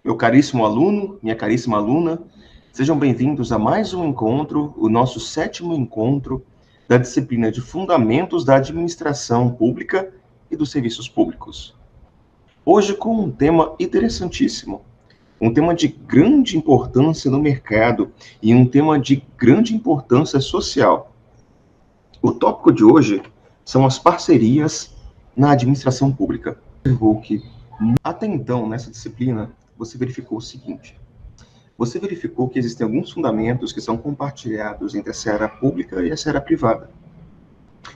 Meu caríssimo aluno, minha caríssima aluna, sejam bem-vindos a mais um encontro, o nosso 7º encontro da disciplina de Fundamentos da Administração Pública e dos Serviços Públicos. Hoje com um tema interessantíssimo, um tema de grande importância no mercado e um tema de grande importância social. O tópico de hoje são as parcerias na administração pública. Até então, nessa disciplina, você verificou o seguinte: você verificou que existem alguns fundamentos que são compartilhados entre a seara pública e a seara privada.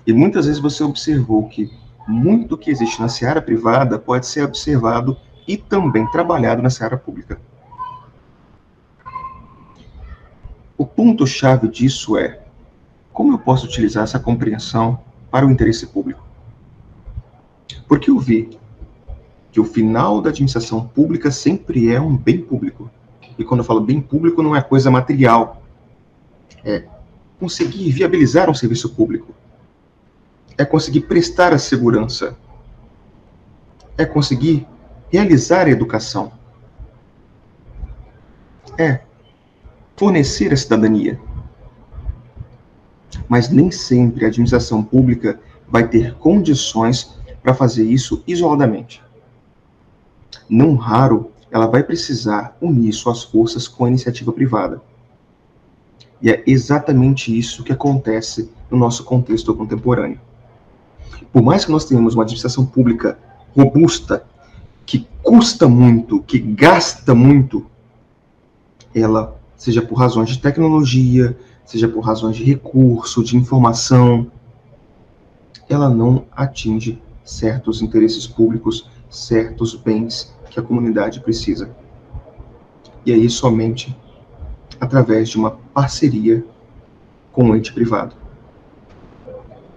E muitas vezes você observou que muito do que existe na seara privada pode ser observado e também trabalhado na seara pública. O ponto-chave disso é: como eu posso utilizar essa compreensão para o interesse público? Porque eu vi que o final da administração pública sempre é um bem público. E quando eu falo bem público, não é coisa material. É conseguir viabilizar um serviço público. É conseguir prestar a segurança. É conseguir realizar a educação. É fornecer a cidadania. Mas nem sempre a administração pública vai ter condições para fazer isso isoladamente. Não raro, ela vai precisar unir suas forças com a iniciativa privada. E é exatamente isso que acontece no nosso contexto contemporâneo. Por mais que nós tenhamos uma administração pública robusta, que custa muito, que gasta muito, ela, seja por razões de tecnologia, seja por razões de recurso, de informação, ela não atinge certos interesses públicos, certos bens que a comunidade precisa. E aí somente através de uma parceria com o ente privado.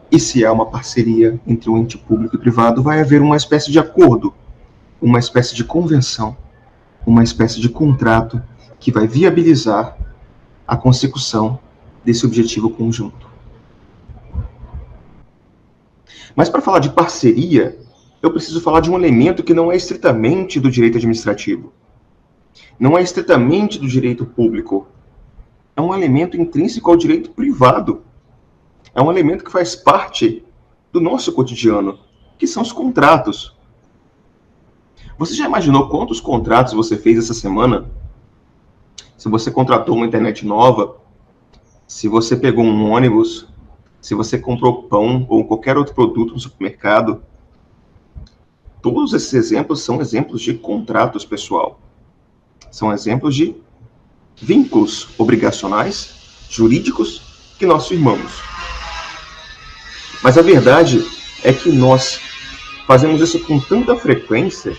E se há uma parceria entre o ente público e privado, vai haver uma espécie de acordo, uma espécie de convenção, uma espécie de contrato que vai viabilizar a consecução desse objetivo conjunto. Mas para falar de parceria, eu preciso falar de um elemento que não é estritamente do direito administrativo. Não é estritamente do direito público. É um elemento intrínseco ao direito privado. É um elemento que faz parte do nosso cotidiano, que são os contratos. Você já imaginou quantos contratos você fez essa semana? Se você contratou uma internet nova, se você pegou um ônibus, se você comprou pão ou qualquer outro produto no supermercado, todos esses exemplos são exemplos de contratos, pessoal. São exemplos de vínculos obrigacionais, jurídicos, que nós firmamos. Mas a verdade é que nós fazemos isso com tanta frequência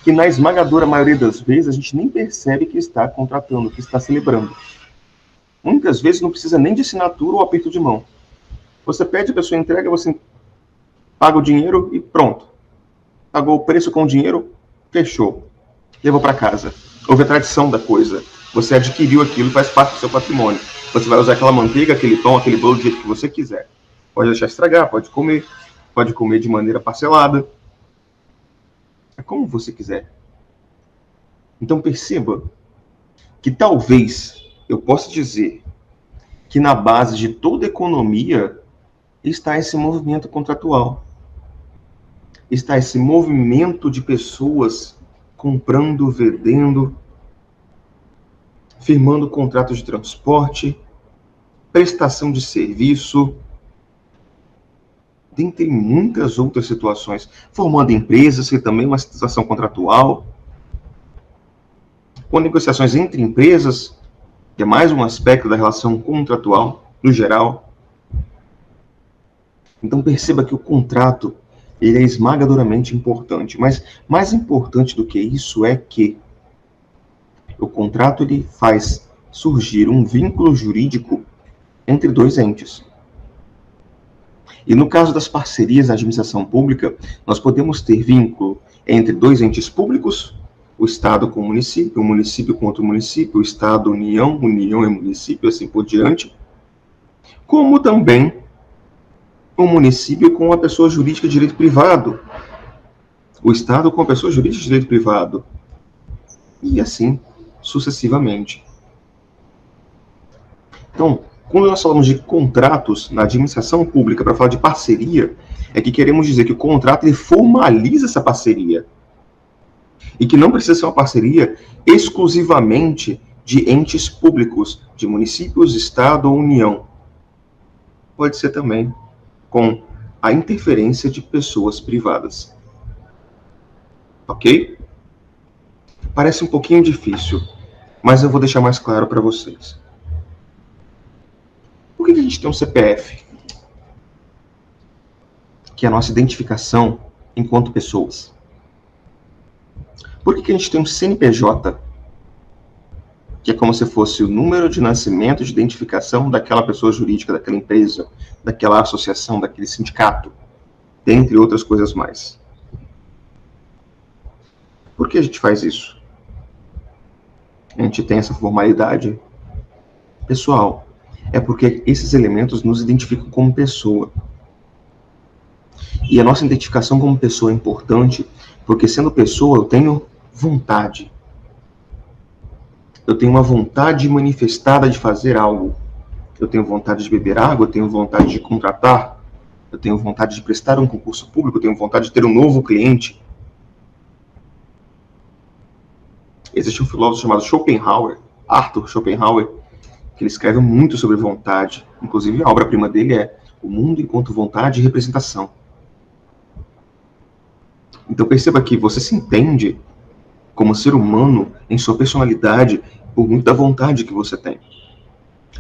que na esmagadora maioria das vezes a gente nem percebe que está contratando, que está celebrando. Muitas vezes não precisa nem de assinatura ou aperto de mão. Você pede, a pessoa entrega, você paga o dinheiro e pronto. Pagou o preço com o dinheiro, fechou. Levou para casa. Houve a tradição da coisa. Você adquiriu aquilo e faz parte do seu patrimônio. Você vai usar aquela manteiga, aquele pão, aquele bolo do jeito que você quiser. Pode deixar estragar, pode comer de maneira parcelada. É como você quiser. Então perceba que talvez eu possa dizer que na base de toda economia está esse movimento contratual. Está esse movimento de pessoas comprando, vendendo, firmando contratos de transporte, prestação de serviço, dentre muitas outras situações, formando empresas, que também é uma situação contratual, com negociações entre empresas, que é mais um aspecto da relação contratual, no geral. Então perceba que o contrato ele é esmagadoramente importante, mas mais importante do que isso é que o contrato ele faz surgir um vínculo jurídico entre dois entes. E no caso das parcerias na administração pública, nós podemos ter vínculo entre dois entes públicos, o Estado com o município com outro município, o Estado, União e município, assim por diante, como também o município com a pessoa jurídica de direito privado, o Estado com a pessoa jurídica de direito privado, e assim sucessivamente. Então, quando nós falamos de contratos na administração pública para falar de parceria, é que queremos dizer que o contrato ele formaliza essa parceria e que não precisa ser uma parceria exclusivamente de entes públicos, de municípios, estado ou união. Pode ser também com a interferência de pessoas privadas. Ok? Parece um pouquinho difícil, mas eu vou deixar mais claro para vocês. Por que a gente tem um CPF? Que é a nossa identificação enquanto pessoas. Por que a gente tem um CNPJ? Que é como se fosse o número de nascimento de identificação daquela pessoa jurídica, daquela empresa, daquela associação, daquele sindicato, dentre outras coisas mais. Por que a gente faz isso? A gente tem essa formalidade pessoal. É porque esses elementos nos identificam como pessoa. E a nossa identificação como pessoa é importante, porque sendo pessoa eu tenho vontade. Eu tenho uma vontade manifestada de fazer algo. Eu tenho vontade de beber água, eu tenho vontade de contratar, eu tenho vontade de prestar um concurso público, eu tenho vontade de ter um novo cliente. Existe um filósofo chamado Schopenhauer, Arthur Schopenhauer, que ele escreve muito sobre vontade. Inclusive, a obra-prima dele é O Mundo enquanto Vontade e Representação. Então perceba que você se entende como ser humano em sua personalidade por muita vontade que você tem.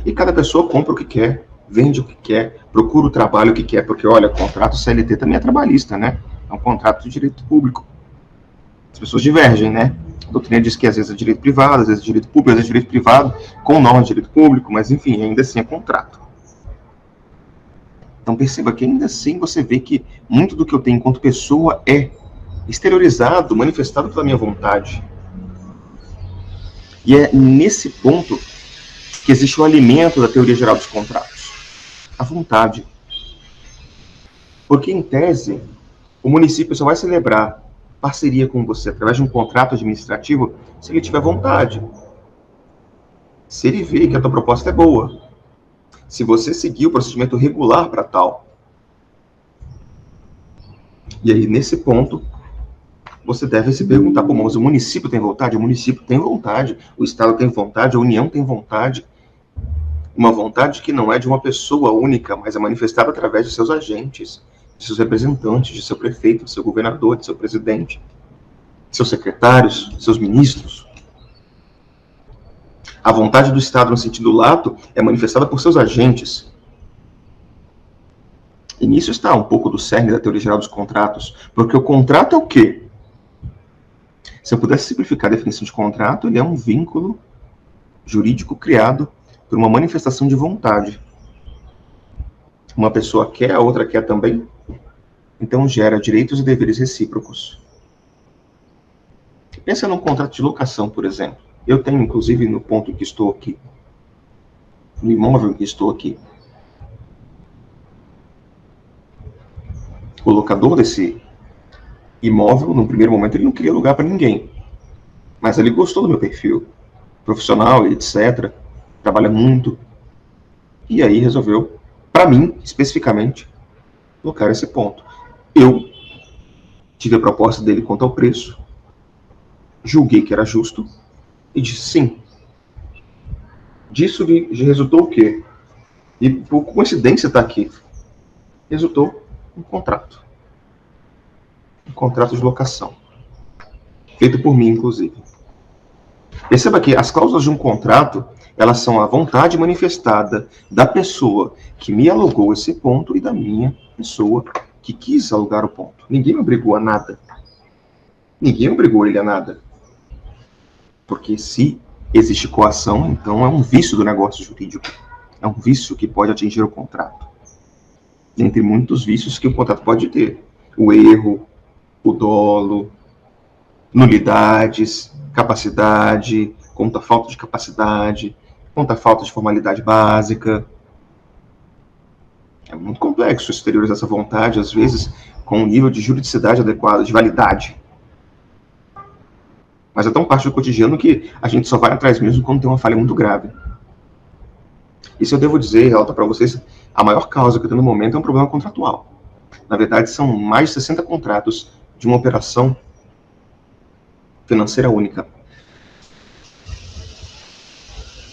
E cada pessoa compra o que quer, vende o que quer, procura o trabalho que quer, porque olha, contrato CLT também é trabalhista, né? É um contrato de direito público. As pessoas divergem, né? A doutrina diz que às vezes é direito privado, às vezes é direito público, às vezes é direito privado, com norma de direito público, mas enfim, ainda assim é contrato. Então perceba que ainda assim você vê que muito do que eu tenho enquanto pessoa é exteriorizado, manifestado pela minha vontade. E é nesse ponto que existe o alimento da teoria geral dos contratos. A vontade. Porque, em tese, o município só vai celebrar parceria com você através de um contrato administrativo se ele tiver vontade. Se ele vê que a tua proposta é boa. Se você seguir o procedimento regular para tal. E aí, nesse ponto, você deve se perguntar, pô, mas o município tem vontade? O município tem vontade, o Estado tem vontade, a União tem vontade. Uma vontade que não é de uma pessoa única, mas é manifestada através de seus agentes, de seus representantes, de seu prefeito, de seu governador, de seu presidente, de seus secretários, de seus ministros. A vontade do Estado, no sentido lato, é manifestada por seus agentes. E nisso está um pouco do cerne da teoria geral dos contratos, porque o contrato é o quê? Se eu pudesse simplificar a definição de contrato, ele é um vínculo jurídico criado por uma manifestação de vontade. Uma pessoa quer, a outra quer também, então gera direitos e deveres recíprocos. Pensa num contrato de locação, por exemplo. Eu tenho, inclusive, no ponto em que estou aqui, no imóvel em que estou aqui, o locador desse imóvel, no primeiro momento, ele não queria alugar para ninguém. Mas ele gostou do meu perfil profissional, etc. Trabalha muito. E aí resolveu, para mim, especificamente, colocar esse ponto. Eu tive a proposta dele quanto ao preço, julguei que era justo e disse sim. Disso resultou o quê? E por coincidência está aqui. Resultou um contrato. Um contrato de locação. Feito por mim, inclusive. Perceba que as cláusulas de um contrato, elas são a vontade manifestada da pessoa que me alugou esse ponto e da minha pessoa que quis alugar o ponto. Ninguém me obrigou a nada. Ninguém obrigou ele a nada. Porque se existe coação, então é um vício do negócio jurídico. É um vício que pode atingir o contrato. Dentre muitos vícios que o contrato pode ter. O erro, o dolo, nulidades, capacidade, conta falta de capacidade, conta falta de formalidade básica. É muito complexo exteriorizar essa vontade, às vezes, com um nível de juridicidade adequado, de validade. Mas é tão parte do cotidiano que a gente só vai atrás mesmo quando tem uma falha muito grave. Isso eu devo dizer, relatar para vocês, a maior causa que eu tenho no momento é um problema contratual. Na verdade, são mais de 60 contratos de uma operação financeira única.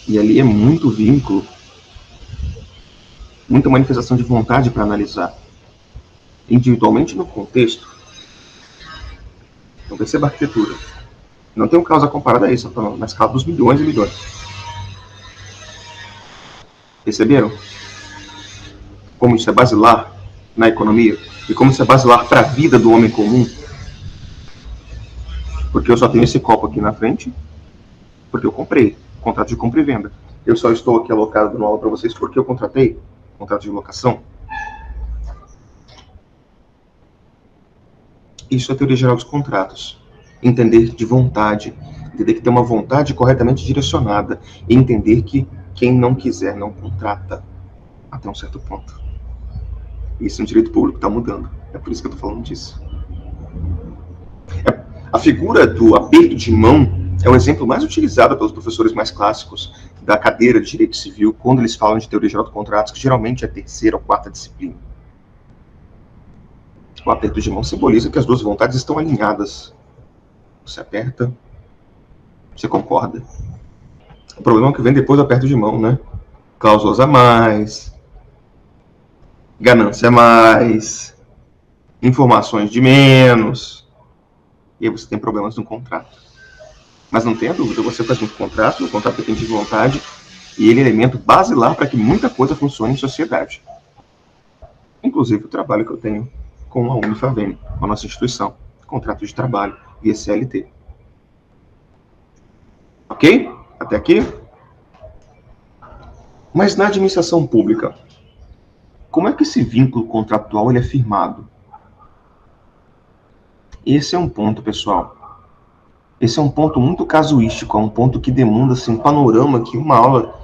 E ali é muito vínculo, muita manifestação de vontade para analisar, individualmente no contexto. Então perceba a arquitetura. Não tem causa comparada a isso, eu estou na escala dos milhões e milhões. Perceberam? Como isso é basilar na economia e como isso é basilar para a vida do homem comum. Porque eu só tenho esse copo aqui na frente, porque eu comprei, contrato de compra e venda. Eu só estou aqui alocado dando aula para vocês porque eu contratei, contrato de locação. Isso é a teoria geral dos contratos. Entender de vontade, entender que tem uma vontade corretamente direcionada e entender que quem não quiser não contrata até um certo ponto. Isso no direito público está mudando. É por isso que eu estou falando disso. A figura do aperto de mão é o exemplo mais utilizado pelos professores mais clássicos da cadeira de direito civil quando eles falam de teoria geral dos contratos, que geralmente é a terceira ou quarta disciplina. O aperto de mão simboliza que as duas vontades estão alinhadas. Você aperta, você concorda. O problema é que vem depois do aperto de mão, né? Cláusulas a mais, ganância a mais, informações de menos. E aí você tem problemas no contrato. Mas não tenha dúvida, você faz um contrato, o contrato depende de vontade, e ele é elemento basilar para que muita coisa funcione em sociedade. Inclusive o trabalho que eu tenho com a Unifavem, com a nossa instituição, contrato de trabalho e CLT. Ok? Até aqui? Mas na administração pública, como é que esse vínculo contratual ele é firmado? Esse é um ponto, pessoal. Esse é um ponto muito casuístico, é um ponto que demanda assim, um panorama que uma aula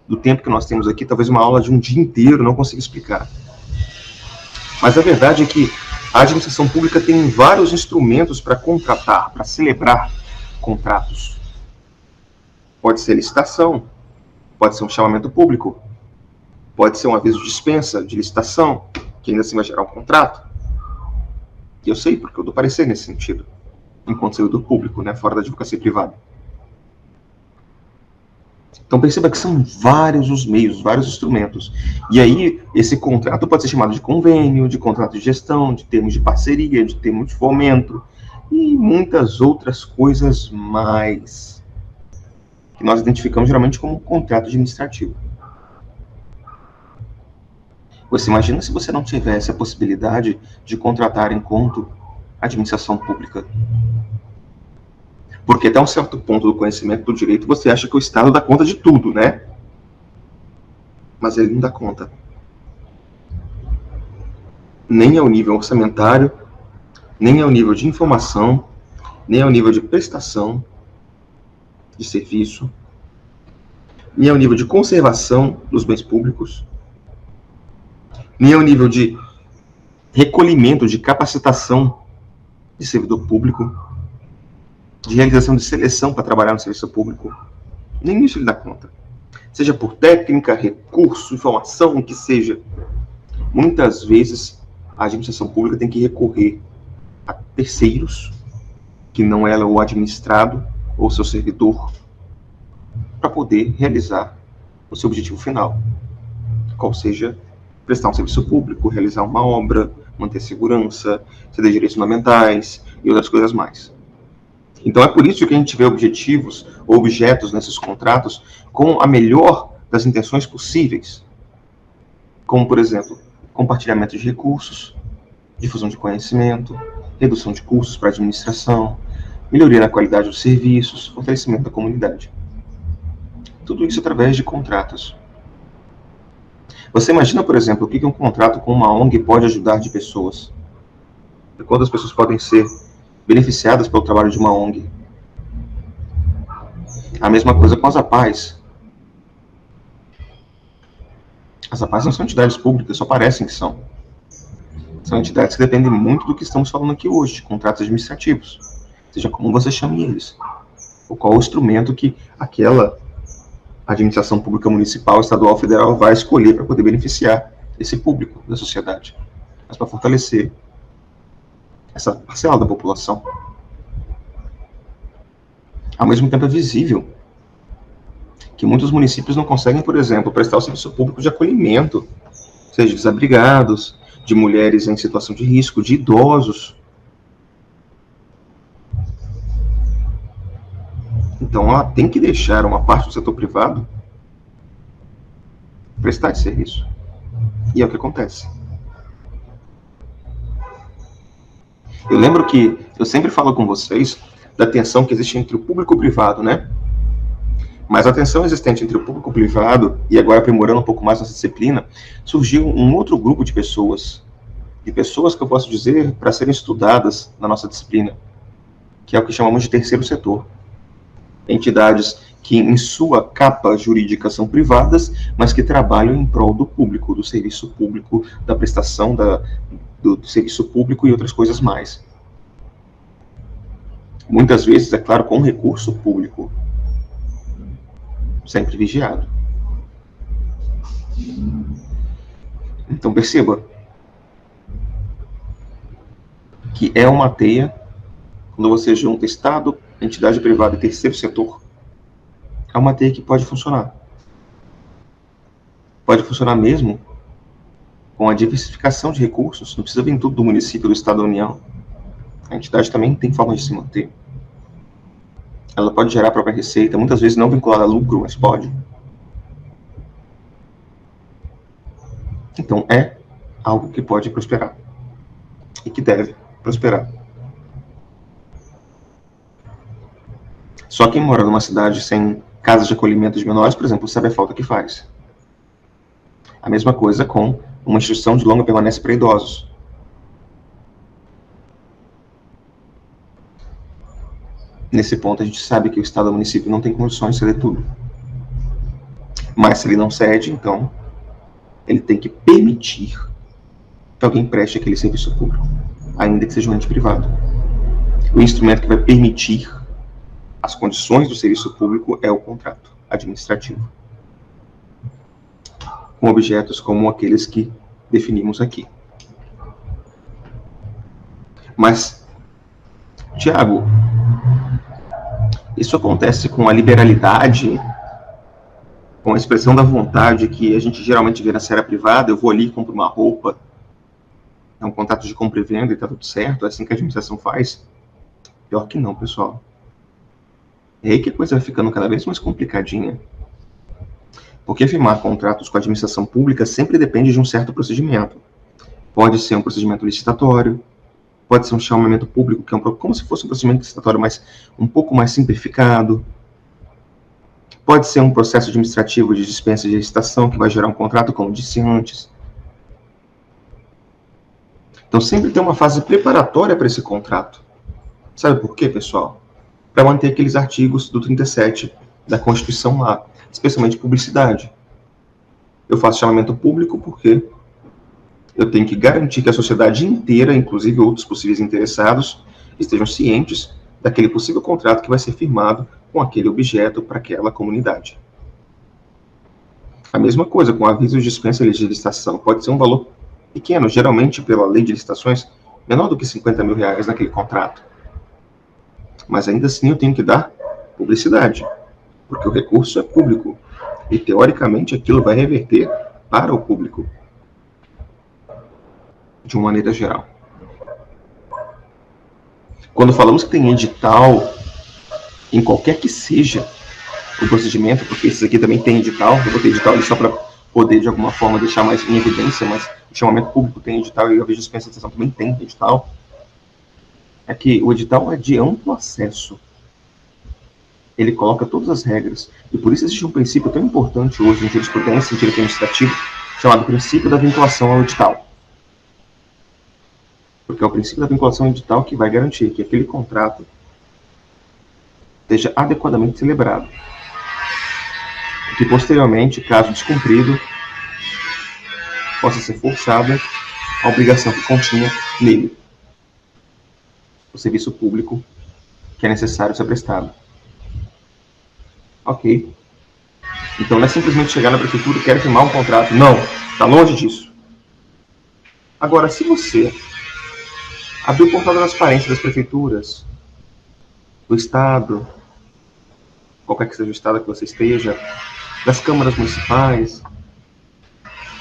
do tempo que nós temos aqui, talvez uma aula de um dia inteiro, não consiga explicar. Mas a verdade é que a administração pública tem vários instrumentos para contratar, para celebrar contratos. Pode ser licitação, pode ser um chamamento público, pode ser um aviso de dispensa de licitação, que ainda assim vai gerar um contrato. E eu sei, porque eu dou parecer nesse sentido, enquanto servidor público, né, fora da advocacia privada. Então perceba que são vários os meios, vários instrumentos. E aí, esse contrato pode ser chamado de convênio, de contrato de gestão, de termos de parceria, de termos de fomento, e muitas outras coisas mais, que nós identificamos geralmente como contrato administrativo. Você imagina se você não tivesse a possibilidade de contratar enquanto administração pública. Porque até um certo ponto do conhecimento do direito, você acha que o Estado dá conta de tudo, né? Mas ele não dá conta. Nem ao nível orçamentário, nem ao nível de informação, nem ao nível de prestação de serviço, nem ao nível de conservação dos bens públicos, nem ao nível de recolhimento, de capacitação de servidor público, de realização de seleção para trabalhar no serviço público. Nem isso ele dá conta. Seja por técnica, recurso, informação, o que seja. Muitas vezes a administração pública tem que recorrer a terceiros, que não ela o administrado ou seu servidor, para poder realizar o seu objetivo final. Qual seja prestar um serviço público, realizar uma obra, manter segurança, ceder direitos fundamentais e outras coisas mais. Então é por isso que a gente vê objetivos ou objetos nesses contratos com a melhor das intenções possíveis. Como, por exemplo, compartilhamento de recursos, difusão de conhecimento, redução de custos para a administração, melhoria na qualidade dos serviços, fortalecimento da comunidade. Tudo isso através de contratos. Você imagina, por exemplo, o que um contrato com uma ONG pode ajudar de pessoas? E quantas pessoas podem ser beneficiadas pelo trabalho de uma ONG? A mesma coisa com as APAES. As APAES não são entidades públicas, só parecem que são. São entidades que dependem muito do que estamos falando aqui hoje, de contratos administrativos. Seja como você chame eles. ou qual o instrumento que aquela administração pública municipal, estadual, federal vai escolher para poder beneficiar esse público da sociedade, mas para fortalecer essa parcela da população. Ao mesmo tempo é visível que muitos municípios não conseguem, por exemplo, prestar o serviço público de acolhimento, seja de desabrigados, de mulheres em situação de risco, de idosos. Então, ela tem que deixar uma parte do setor privado prestar esse serviço. E é o que acontece. Eu lembro que eu sempre falo com vocês da tensão que existe entre o público e o privado, né? Mas a tensão existente entre o público e o privado, e agora aprimorando um pouco mais nossa disciplina, surgiu um outro grupo de pessoas que eu posso dizer para serem estudadas na nossa disciplina, que é o que chamamos de terceiro setor. Entidades que, em sua capa jurídica, são privadas, mas que trabalham em prol do público, do serviço público, da prestação do serviço público e outras coisas mais. Muitas vezes, é claro, com recurso público, sempre vigiado. Então, perceba que é uma teia, quando você junta Estado, entidade privada e terceiro setor, é uma teia que pode funcionar. Pode funcionar mesmo com a diversificação de recursos, não precisa vir tudo do município, do Estado, da União. A entidade também tem forma de se manter. Ela pode gerar a própria receita, muitas vezes não vinculada a lucro, mas pode. Então, é algo que pode prosperar. E que deve prosperar. Só quem mora numa cidade sem casas de acolhimento de menores, por exemplo, sabe a falta que faz. A mesma coisa com uma instituição de longa permanência para idosos. Nesse ponto, a gente sabe que o Estado e o município não tem condições de ceder tudo. Mas se ele não cede, então, ele tem que permitir que alguém preste aquele serviço público, ainda que seja um ente privado. O instrumento que vai permitir as condições do serviço público é o contrato administrativo, com objetos como aqueles que definimos aqui. Mas, Tiago, isso acontece com a liberalidade, com a expressão da vontade que a gente geralmente vê na esfera privada. Eu vou ali, compro uma roupa, é um contrato de compra e venda e tá tudo certo, é assim que a administração faz? Pior que não, pessoal. É aí que a coisa vai ficando cada vez mais complicadinha. Porque firmar contratos com a administração pública sempre depende de um certo procedimento. Pode ser um procedimento licitatório, pode ser um chamamento público, que é como se fosse um procedimento licitatório, mas um pouco mais simplificado. Pode ser um processo administrativo de dispensa de licitação, que vai gerar um contrato, como disse antes. Então, sempre tem uma fase preparatória para esse contrato. Sabe por quê, pessoal? Para manter aqueles artigos do 37 da Constituição lá, especialmente publicidade. Eu faço chamamento público porque eu tenho que garantir que a sociedade inteira, inclusive outros possíveis interessados, estejam cientes daquele possível contrato que vai ser firmado com aquele objeto para aquela comunidade. A mesma coisa com avisos de dispensa de licitação. Pode ser um valor pequeno, geralmente pela lei de licitações, menor do que R$50 mil naquele contrato. Mas ainda assim eu tenho que dar publicidade, porque o recurso é público, e teoricamente aquilo vai reverter para o público, de uma maneira geral. Quando falamos que tem edital, em qualquer que seja o procedimento, porque esses aqui também tem edital, eu botei edital ali só para poder de alguma forma deixar mais em evidência, mas o chamamento público tem edital e a vez de dispensação também tem edital, é que o edital é de amplo acesso. Ele coloca todas as regras. E por isso existe um princípio tão importante hoje em jurisprudência, em direito administrativo, chamado princípio da vinculação ao edital. Porque é o princípio da vinculação ao edital que vai garantir que aquele contrato seja adequadamente celebrado. E que posteriormente, caso descumprido, possa ser forçada a obrigação que continha nele. O serviço público que é necessário ser prestado. Ok. Então não é simplesmente chegar na prefeitura e querer firmar um contrato. Não, está longe disso. Agora, se você abrir o portal da transparência das prefeituras, do Estado, qualquer que seja o Estado que você esteja, das câmaras municipais,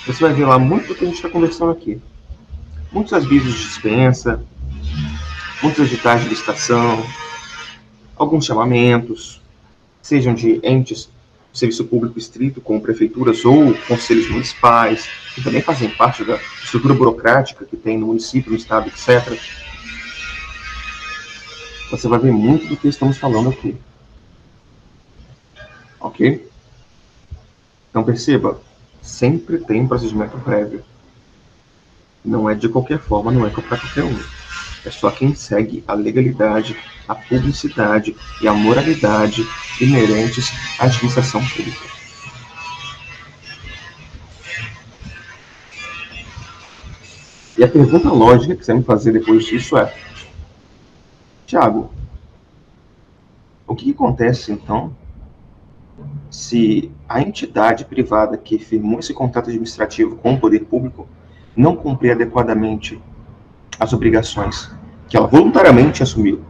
você vai ver lá muito do que a gente está conversando aqui. Muitos avisos de dispensa, muitos editais de licitação, alguns chamamentos, sejam de entes do serviço público estrito, como prefeituras ou conselhos municipais, que também fazem parte da estrutura burocrática que tem no município, no estado, etc. Você vai ver muito do que estamos falando aqui. Ok? Então perceba, sempre tem um procedimento prévio. Não é de qualquer forma, não é para qualquer um. É só quem segue a legalidade, a publicidade e a moralidade inerentes à administração pública. E a pergunta lógica que você vai me fazer depois disso é: Tiago, o que acontece então se a entidade privada que firmou esse contrato administrativo com o poder público não cumprir adequadamente as obrigações que ela voluntariamente assumiu?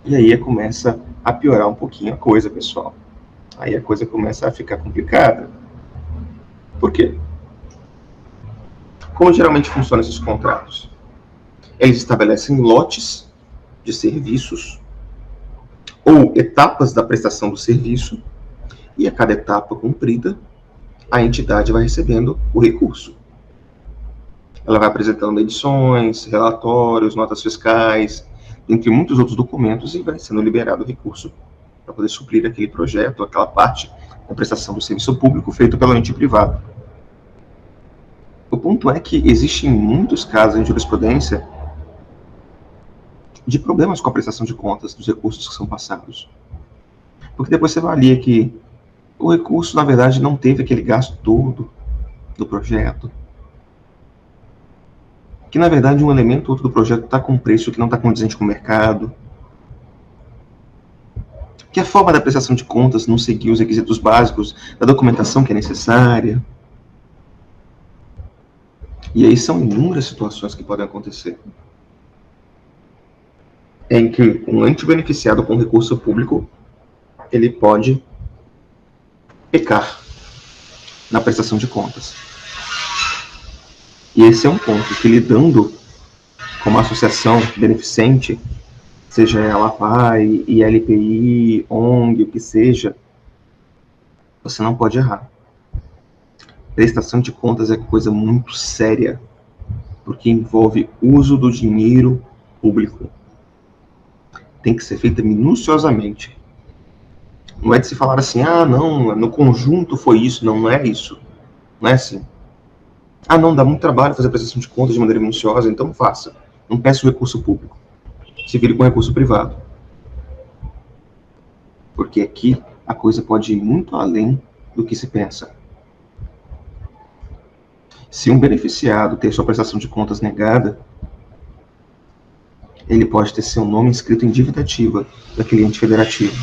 E aí começa a piorar um pouquinho a coisa, pessoal. Aí a coisa começa a ficar complicada. Por quê? Como geralmente funcionam esses contratos? Eles estabelecem lotes de serviços ou etapas da prestação do serviço, e a cada etapa cumprida, a entidade vai recebendo o recurso. Ela vai apresentando edições, relatórios, notas fiscais, entre muitos outros documentos, e vai sendo liberado o recurso para poder suprir aquele projeto, aquela parte da prestação do serviço público feito pelo ente privado. O ponto é que existem muitos casos em jurisprudência de problemas com a prestação de contas dos recursos que são passados. Porque depois você avalia que o recurso, na verdade, não teve aquele gasto todo do projeto. Que, na verdade, um elemento ou outro do projeto está com preço que não está condizente com o mercado. Que a forma da prestação de contas não seguiu os requisitos básicos da documentação que é necessária. E aí são inúmeras situações que podem acontecer em que um ente beneficiado com recurso público, ele pode pecar na prestação de contas. E esse é um ponto que, lidando com uma associação beneficente, seja ela PAI, ILPI, ONG, o que seja, você não pode errar. Prestação de contas é coisa muito séria, porque envolve uso do dinheiro público. Tem que ser feita minuciosamente. Não é de se falar assim, ah, não, no conjunto foi isso. Não, não é isso. Não é assim. Ah, não, dá muito trabalho fazer a prestação de contas de maneira minuciosa, então faça. Não peça o recurso público. Se vire com recurso privado. Porque aqui a coisa pode ir muito além do que se pensa. Se um beneficiado ter sua prestação de contas negada, ele pode ter seu nome inscrito em dívida ativa daquele ente federativo.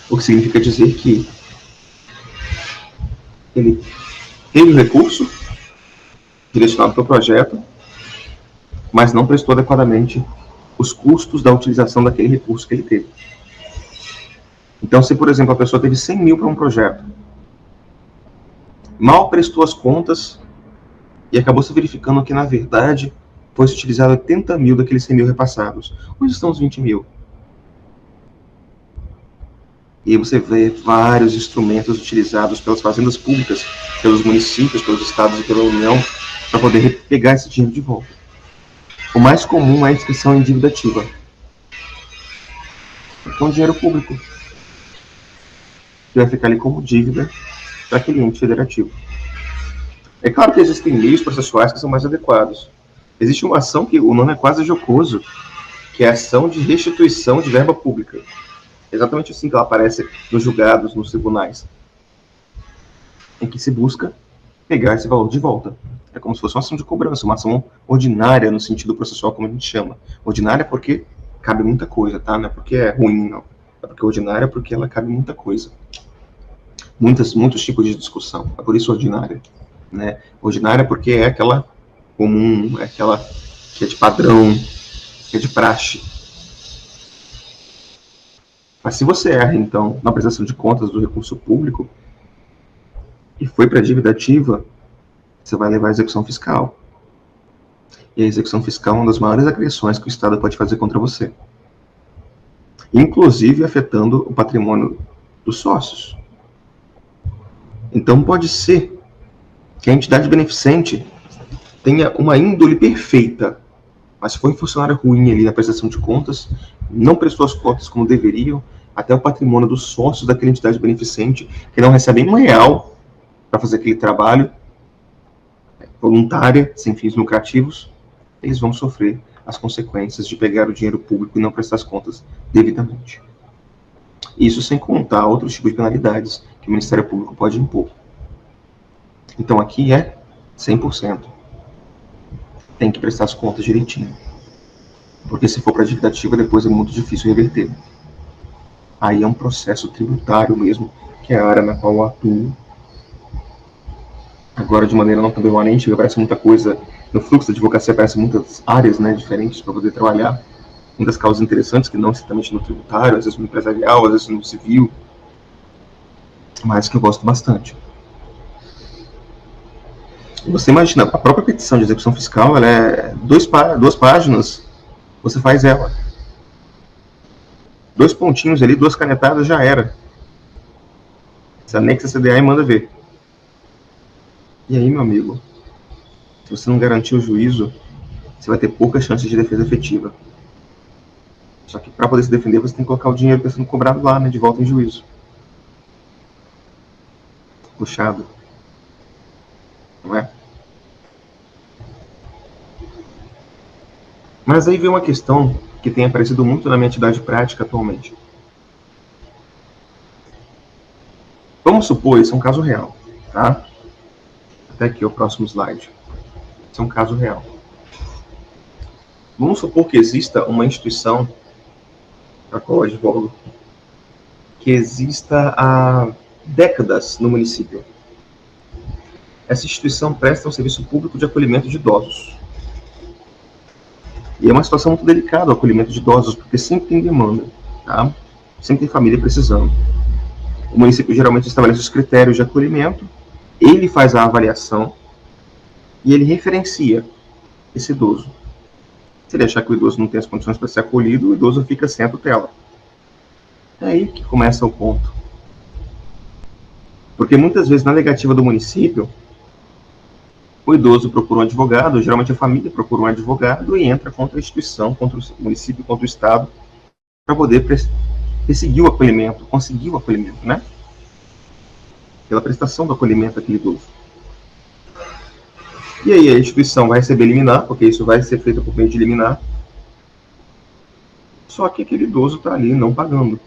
O que significa dizer que ele teve o recurso direcionado para o projeto, mas não prestou adequadamente os custos da utilização daquele recurso que ele teve. Então, se, por exemplo, a pessoa teve 100 mil para um projeto, mal prestou as contas e acabou se verificando que, na verdade, foi utilizado 80 mil daqueles 100 mil repassados. Onde estão os 20 mil? E aí você vê vários instrumentos utilizados pelas fazendas públicas, pelos municípios, pelos estados e pela União, para poder pegar esse dinheiro de volta. O mais comum é a inscrição em dívida ativa. Então, dinheiro público, que vai ficar ali como dívida para aquele ente federativo. É claro que existem meios processuais que são mais adequados. Existe uma ação que o nome é quase jocoso, que é a ação de restituição de verba pública. Exatamente assim que ela aparece nos julgados, nos tribunais, em que se busca pegar esse valor de volta. É como se fosse uma ação de cobrança, uma ação ordinária no sentido processual, como a gente chama. Ordinária porque cabe muita coisa, tá? Não é porque é ruim, não. É porque ordinária é porque ela cabe muita coisa. Muitos tipos de discussão. É por isso ordinária. Né? Ordinária porque é aquela comum, é aquela que é de padrão, que é de praxe. Mas se você erra, então, na prestação de contas do recurso público e foi para a dívida ativa, você vai levar a execução fiscal. E a execução fiscal é uma das maiores agressões que o Estado pode fazer contra você. Inclusive afetando o patrimônio dos sócios. Então pode ser que a entidade beneficente tenha uma índole perfeita, mas foi um funcionário ruim ali na prestação de contas, não prestou as contas como deveriam, até o patrimônio dos sócios daquela entidade beneficente, que não recebem R$1 para fazer aquele trabalho voluntária, sem fins lucrativos, eles vão sofrer as consequências de pegar o dinheiro público e não prestar as contas devidamente. Isso sem contar outros tipos de penalidades que o Ministério Público pode impor. Então aqui é 100%. Tem que prestar as contas direitinho. Porque se for para dívida ativa, depois é muito difícil reverter. Aí é um processo tributário mesmo, que é a área na qual eu atuo. Agora, de maneira não tão permanente, aparece muita coisa, no fluxo da advocacia aparecem muitas áreas, né, diferentes para poder trabalhar, muitas causas interessantes, que não exatamente no tributário, às vezes no empresarial, às vezes no civil, mas que eu gosto bastante. Você imagina, a própria petição de execução fiscal, ela é duas páginas, você faz ela. 2 pontinhos ali, 2 canetadas, já era. Você anexa a CDA e manda ver. E aí, meu amigo, se você não garantir o juízo, você vai ter poucas chances de defesa efetiva. Só que para poder se defender, você tem que colocar o dinheiro que está sendo cobrado lá, né, de volta em juízo. Puxado. Não é? Mas aí vem uma questão que tem aparecido muito na minha atividade prática atualmente. Vamos supor, isso é um caso real, tá? Até aqui o próximo slide. Isso é um caso real. Vamos supor que exista uma instituição, a qual eu advogo, que exista há décadas no município. Essa instituição presta um serviço público de acolhimento de idosos. E é uma situação muito delicada o acolhimento de idosos, porque sempre tem demanda, tá? Sempre tem família precisando. O município geralmente estabelece os critérios de acolhimento, ele faz a avaliação e ele referencia esse idoso. Se ele achar que o idoso não tem as condições para ser acolhido, o idoso fica sem a tutela. É aí que começa o ponto. Porque muitas vezes na negativa do município, o idoso procura um advogado, geralmente a família procura um advogado e entra contra a instituição, contra o município, contra o Estado, para poder perseguir o acolhimento, conseguir o acolhimento, né? Pela prestação do acolhimento daquele idoso. E aí a instituição vai receber liminar, porque isso vai ser feito por meio de liminar, só que aquele idoso está ali não pagando.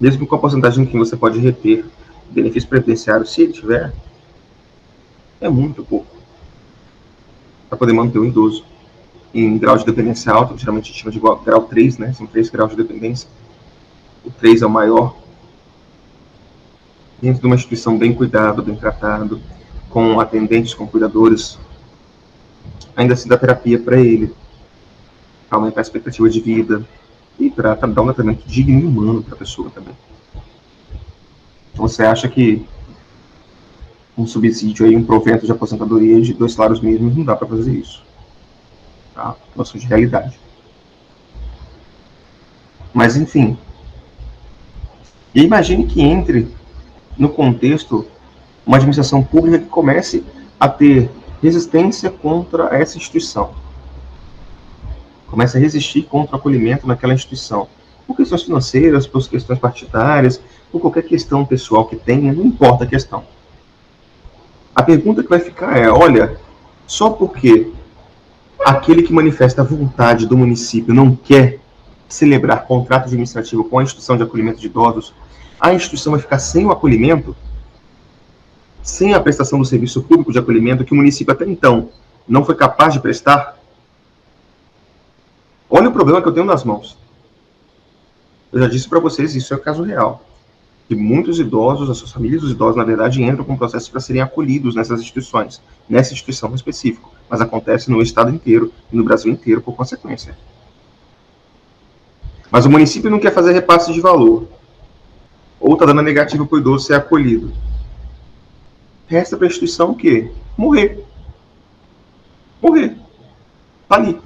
Mesmo com a porcentagem que você pode reter benefício previdenciário, se ele tiver, é muito pouco para poder manter o idoso em grau de dependência alto, que geralmente a gente chama de grau 3, né? São 3 graus de dependência. O 3 é o maior. Dentro de uma instituição bem cuidado, bem tratado, com atendentes, com cuidadores, ainda assim dá terapia para ele, para aumentar a expectativa de vida e para dar um tratamento digno e humano para a pessoa também. Então você acha que um subsídio aí, um provento de aposentadoria de 2 salários mínimos, não dá para fazer isso. Tá? Noção de realidade. Mas, enfim. E imagine que entre no contexto uma administração pública que comece a ter resistência contra essa instituição. Comece a resistir contra o acolhimento naquela instituição. Por questões financeiras, por questões partidárias, por qualquer questão pessoal que tenha, não importa a questão. A pergunta que vai ficar é, olha, só porque aquele que manifesta a vontade do município não quer celebrar contrato administrativo com a instituição de acolhimento de idosos, a instituição vai ficar sem o acolhimento, sem a prestação do serviço público de acolhimento que o município até então não foi capaz de prestar? Olha o problema que eu tenho nas mãos. Eu já disse para vocês, isso é o caso real. Que muitos idosos, as suas famílias dos idosos, na verdade, entram com processos para serem acolhidos nessas instituições, nessa instituição em específico. Mas acontece no estado inteiro e no Brasil inteiro por consequência. Mas o município não quer fazer repasse de valor. Ou está dando a negativa para o idoso ser acolhido. Resta para a instituição o quê? Morrer. Morrer. Tá ali.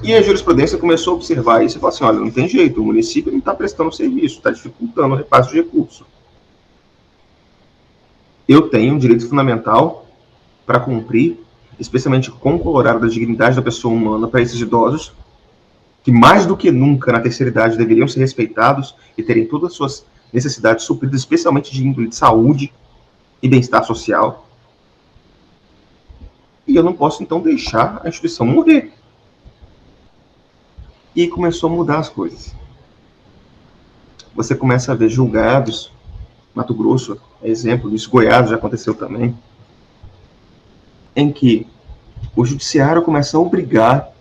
E a jurisprudência começou a observar isso e falou assim, olha, não tem jeito, o município não está prestando serviço, está dificultando o repasse de recursos. Eu tenho um direito fundamental para cumprir, especialmente com o horário da dignidade da pessoa humana para esses idosos, que mais do que nunca na terceira idade deveriam ser respeitados e terem todas as suas necessidades supridas, especialmente de índole de saúde e bem-estar social. E eu não posso, então, deixar a instituição morrer. E começou a mudar as coisas. Você começa a ver julgados, Mato Grosso é exemplo disso, Goiás já aconteceu também, em que o judiciário começa a obrigar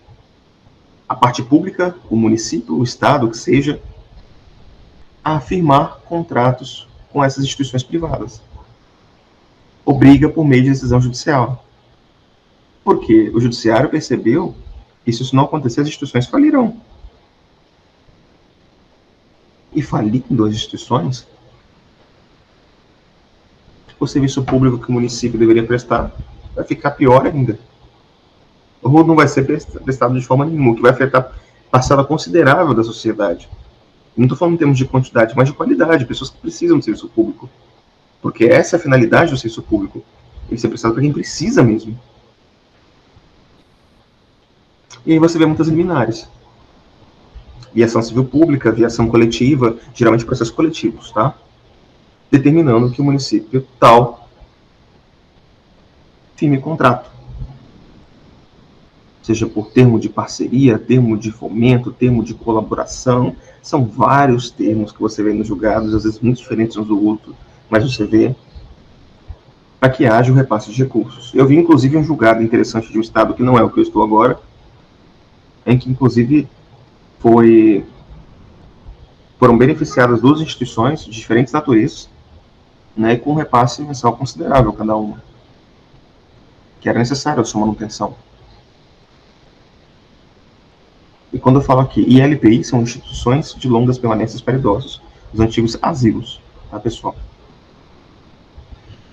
a parte pública, o município, o estado, que seja, a firmar contratos com essas instituições privadas. Obriga por meio de decisão judicial. Porque o judiciário percebeu que se isso não acontecer, as instituições falirão. E falindo as instituições, o serviço público que o município deveria prestar vai ficar pior ainda. Ou não vai ser prestado de forma nenhuma, o que vai afetar parcela considerável da sociedade. Não estou falando em termos de quantidade, mas de qualidade, pessoas que precisam do serviço público. Porque essa é a finalidade do serviço público. Ele ser prestado para quem precisa mesmo. E aí você vê muitas liminares. Via ação civil pública, via ação coletiva, geralmente processos coletivos, tá? Determinando que o município tal firme contrato. Seja por termo de parceria, termo de fomento, termo de colaboração. São vários termos que você vê nos julgados, às vezes muito diferentes uns do outro, mas você vê para que haja o repasse de recursos. Eu vi, inclusive, um julgado interessante de um estado que não é o que eu estou agora, em que, inclusive, foram beneficiadas duas instituições de diferentes naturezas, né, com um repasse mensal considerável cada uma, que era necessário a sua manutenção. E quando eu falo aqui, ILPI são instituições de longas permanências para idosos, os antigos asilos, tá, pessoal?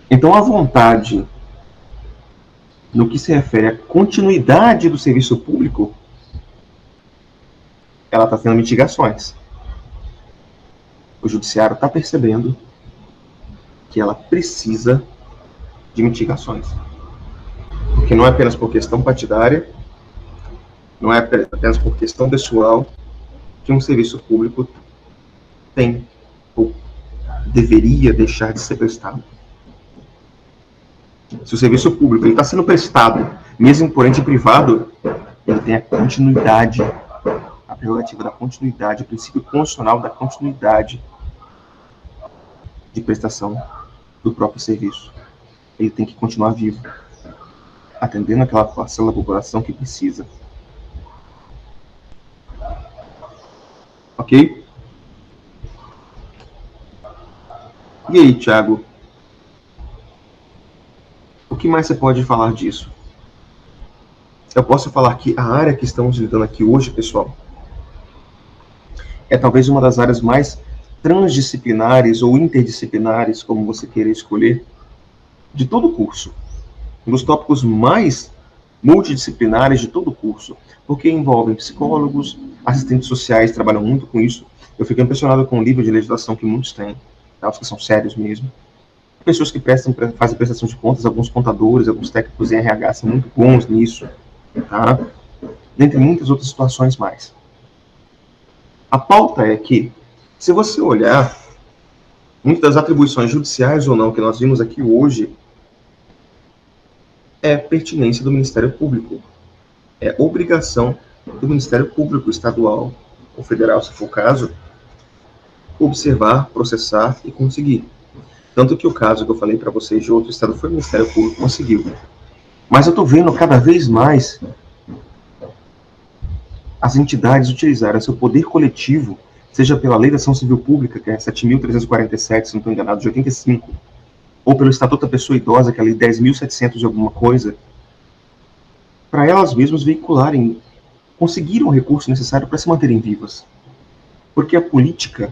Então, a vontade, no que se refere à continuidade do serviço público, ela está tendo mitigações. O judiciário está percebendo que ela precisa de mitigações. Porque não é apenas por questão partidária, não é apenas por questão pessoal que um serviço público tem ou deveria deixar de ser prestado. Se o serviço público está sendo prestado, mesmo por ente privado, ele tem a continuidade, a prerrogativa da continuidade, o princípio constitucional da continuidade de prestação do próprio serviço. Ele tem que continuar vivo, atendendo aquela parcela da população que precisa. Ok? E aí, Thiago? O que mais você pode falar disso? Eu posso falar que a área que estamos lidando aqui hoje, pessoal, é talvez uma das áreas mais transdisciplinares ou interdisciplinares, como você queira escolher, de todo o curso. Um dos tópicos mais multidisciplinares de todo o curso, porque envolvem psicólogos, assistentes sociais, trabalham muito com isso. Eu fico impressionado com o nível de legislação que muitos têm, tá? Os que são sérios mesmo. Pessoas que fazem prestação de contas, alguns contadores, alguns técnicos em RH são muito bons nisso, tá? Dentre muitas outras situações mais. A pauta é que, se você olhar, muitas das atribuições judiciais ou não que nós vimos aqui hoje é pertinência do Ministério Público. É obrigação do Ministério Público estadual ou federal, se for o caso, observar, processar e conseguir. Tanto que o caso que eu falei para vocês de outro estado foi o Ministério Público conseguiu. Mas eu estou vendo cada vez mais as entidades utilizarem seu poder coletivo, seja pela Lei da Ação Civil Pública, que é 7.347, se não estou enganado, de 85, ou pelo Estatuto da Pessoa Idosa, que é a Lei 10.700 de alguma coisa, para elas mesmas veicularem, conseguiram o recurso necessário para se manterem vivas. Porque a política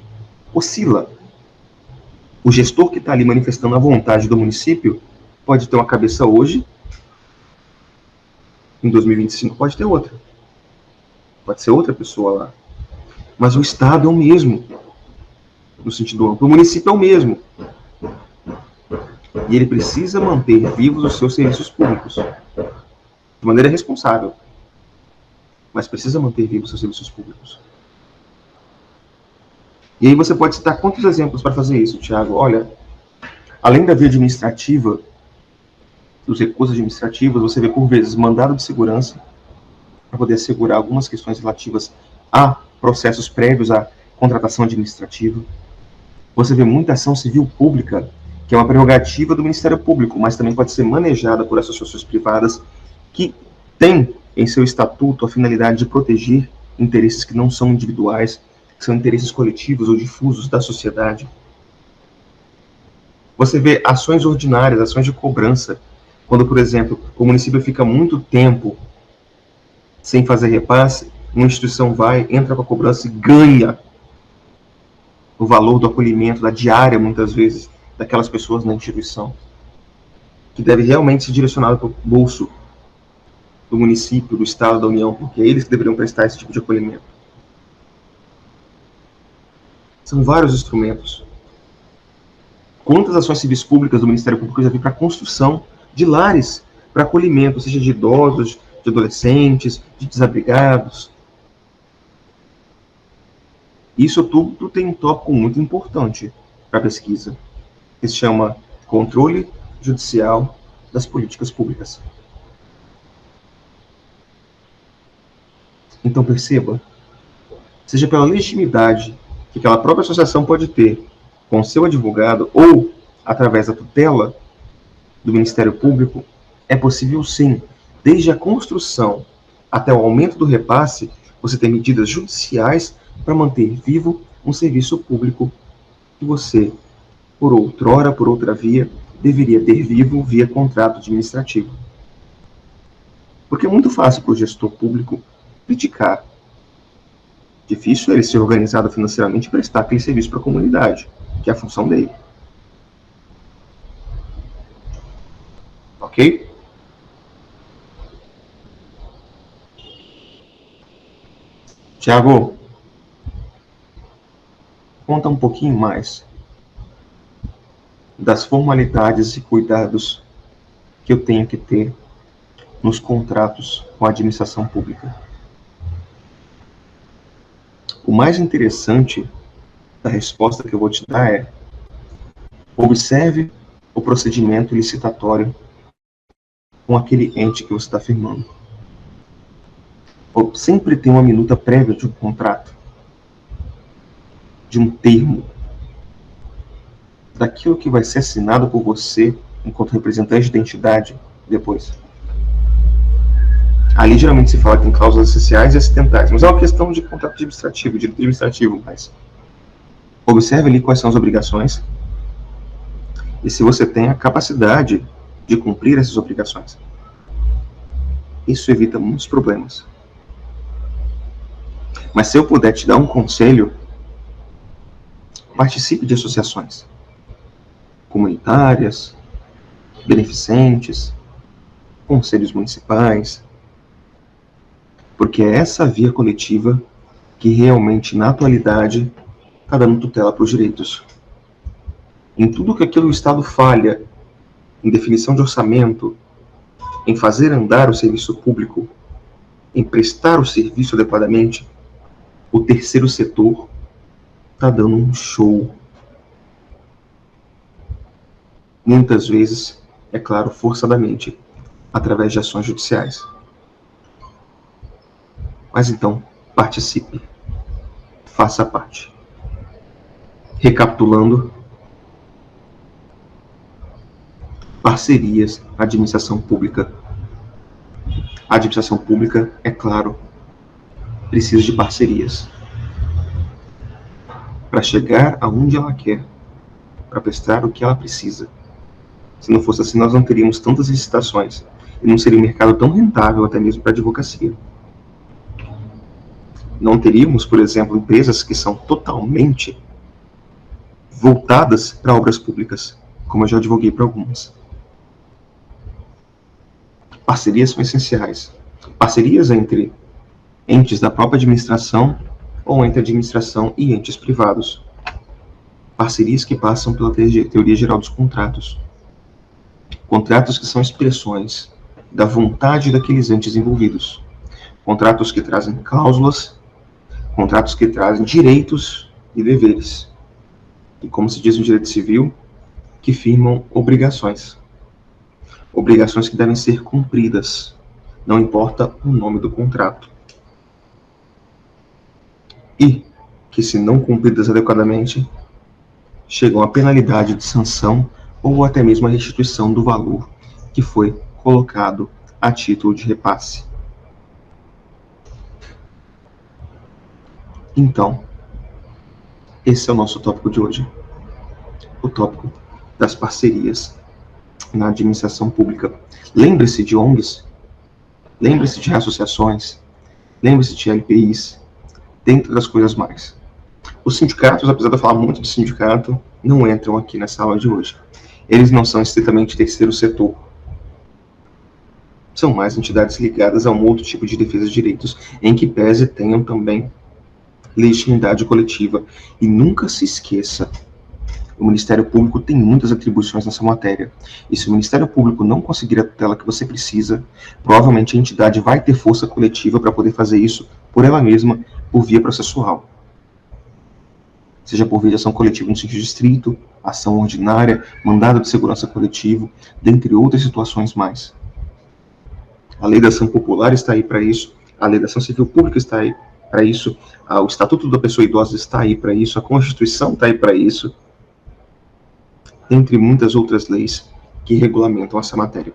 oscila. O gestor que está ali manifestando a vontade do município pode ter uma cabeça hoje, em 2025 pode ter outra. Pode ser outra pessoa lá. Mas o Estado é o mesmo, no sentido amplo. O município é o mesmo. E ele precisa manter vivos os seus serviços públicos. De maneira responsável. Mas precisa manter vivos os seus serviços públicos. E aí você pode citar quantos exemplos para fazer isso, Tiago? Olha, além da via administrativa, dos recursos administrativos, você vê por vezes mandado de segurança para poder assegurar algumas questões relativas a processos prévios à contratação administrativa. Você vê muita ação civil pública, que é uma prerrogativa do Ministério Público, mas também pode ser manejada por associações privadas que têm em seu estatuto a finalidade de proteger interesses que não são individuais, que são interesses coletivos ou difusos da sociedade. Você vê ações ordinárias, ações de cobrança, quando, por exemplo, o município fica muito tempo sem fazer repasse, uma instituição vai, entra com a cobrança e ganha o valor do acolhimento, da diária, muitas vezes, daquelas pessoas na instituição, que deve realmente ser direcionado para o bolso do município, do Estado, da União, porque é eles que deveriam prestar esse tipo de acolhimento. São vários instrumentos. Quantas ações civis públicas do Ministério Público eu já vi para a construção de lares para acolhimento, seja de idosos, de adolescentes, de desabrigados. Isso tudo tem um tópico muito importante para a pesquisa, que se chama controle judicial das políticas públicas. Então perceba, seja pela legitimidade que aquela própria associação pode ter com o seu advogado ou através da tutela do Ministério Público, é possível sim, desde a construção até o aumento do repasse, você ter medidas judiciais para manter vivo um serviço público que você, por outrora, por outra via, deveria ter vivo via contrato administrativo. Porque é muito fácil para o gestor público criticar. Difícil ele ser organizado financeiramente e prestar aquele serviço para a comunidade, que é a função dele. Ok? Tiago, conta um pouquinho mais das formalidades e cuidados que eu tenho que ter nos contratos com a administração pública. O mais interessante da resposta que eu vou te dar é: observe o procedimento licitatório com aquele ente que você está firmando. Sempre tem uma minuta prévia de um contrato, de um termo, daquilo que vai ser assinado por você enquanto representante da entidade depois. Ali geralmente se fala que tem cláusulas essenciais e acidentais, mas é uma questão de contrato administrativo, direito administrativo, mas observe ali quais são as obrigações e se você tem a capacidade de cumprir essas obrigações. Isso evita muitos problemas. Mas se eu puder te dar um conselho, participe de associações comunitárias, beneficentes, conselhos municipais, porque é essa via coletiva que realmente, na atualidade, está dando tutela para os direitos. Em tudo que aquilo o Estado falha, em definição de orçamento, em fazer andar o serviço público, em prestar o serviço adequadamente, o terceiro setor está dando um show. Muitas vezes, é claro, forçadamente, através de ações judiciais. Mas então, participe. Faça parte. Recapitulando, parcerias, administração pública. A administração pública, é claro, precisa de parcerias para chegar aonde ela quer, para prestar o que ela precisa. Se não fosse assim, nós não teríamos tantas licitações e não seria um mercado tão rentável até mesmo para a advocacia. Não teríamos, por exemplo, empresas que são totalmente voltadas para obras públicas, como eu já advoguei para algumas. Parcerias são essenciais. Parcerias entre entes da própria administração ou entre administração e entes privados. Parcerias que passam pela teoria geral dos contratos. Contratos que são expressões da vontade daqueles entes envolvidos. Contratos que trazem cláusulas, contratos que trazem direitos e deveres. E como se diz no direito civil, que firmam obrigações. Obrigações que devem ser cumpridas, não importa o nome do contrato. E que, se não cumpridas adequadamente, chegam à penalidade de sanção ou até mesmo a restituição do valor que foi colocado a título de repasse. Então, esse é o nosso tópico de hoje. O tópico das parcerias na administração pública. Lembre-se de ONGs, lembre-se de associações, lembre-se de LPIs, dentre das coisas mais. Os sindicatos, apesar de eu falar muito de sindicato, não entram aqui nessa aula de hoje. Eles não são estritamente terceiro setor. São mais entidades ligadas a um outro tipo de defesa de direitos, em que pese tenham também legitimidade coletiva. E nunca se esqueça, o Ministério Público tem muitas atribuições nessa matéria. E se o Ministério Público não conseguir a tutela que você precisa, provavelmente a entidade vai ter força coletiva para poder fazer isso por ela mesma, por via processual. Seja por via de ação coletiva no sentido estrito, ação ordinária, mandado de segurança coletivo, dentre outras situações mais. A Lei da Ação Popular está aí para isso, a Lei da Ação Civil Pública está aí para isso, o Estatuto da Pessoa Idosa está aí para isso, a Constituição está aí para isso, entre muitas outras leis que regulamentam essa matéria.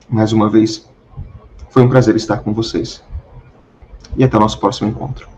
Mais uma vez, foi um prazer estar com vocês. E até o nosso próximo encontro.